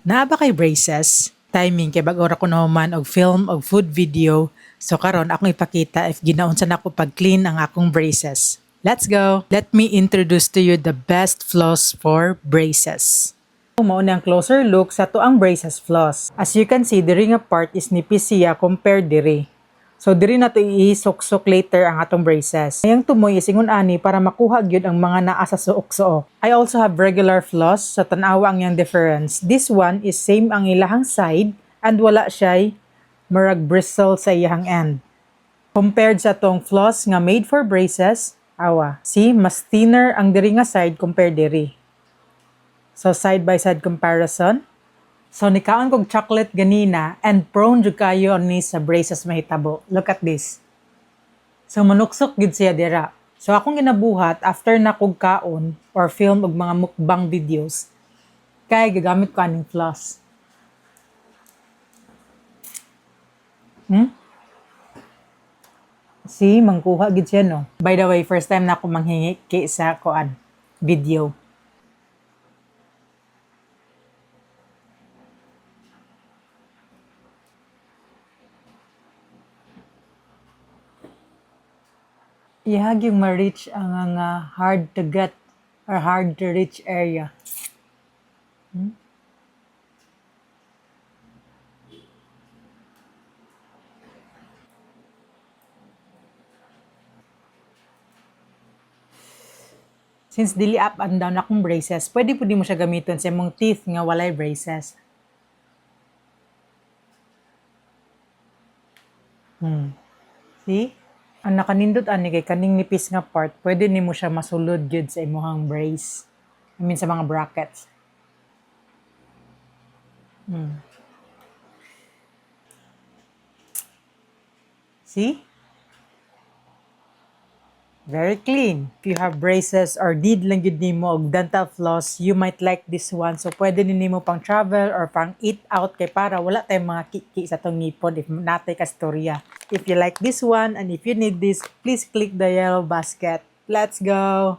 Naa ba kay braces? Timing kay bag-ora ko naman og film og food video. So karon akong ipakita if ginaunsa nako pag-clean ang akong braces. Let's go! Let me introduce to you the best floss for braces. Mao ni ang closer look sa tuang braces floss. As you can see, diri nga part is nipis siya compared diri. So diri na to iisok-sok later ang atong braces. Ayang tumoy isingon ani para makuha gyud ang mga naa sa suok-suok. I also have regular floss sa tan-awa ang yang difference. This one is same ang ilahang side and wala siya murag bristle sa iyang end. Compared sa tong floss nga made for braces, awa, see, mas thinner ang diri nga side compared diri. So side by side comparison. So nikaon kog chocolate ganina and prone jud kayo ni sa braces mahitabo. Look at this. So manuksok gid siya dira. So akong ginabuhat after na kog kaon or film og mga mukbang videos kay gagamit ko aning floss. See, mangkuha gid siya no. By the way, first time na ako manghingi kay sa koan video. Ihag yung ma-reach ang hard to get or hard to reach area. Since dili up and down akong braces, pwede mo siya gamiton sa imong teeth nga walay braces. See? Ang nakanindot ani kay kaning nipis nga part, pwede nimo siya masulod gyud sa imong brace. I mean sa mga brackets. See? Very clean. If you have braces or need lang yun nimo og dental floss, you might like this one. So, pwede ni nimo pang travel or pang eat out kay para wala tayong mga kiki sa tong ngipon if natay ka storya. If you like this one and if you need this, please click the yellow basket. Let's go!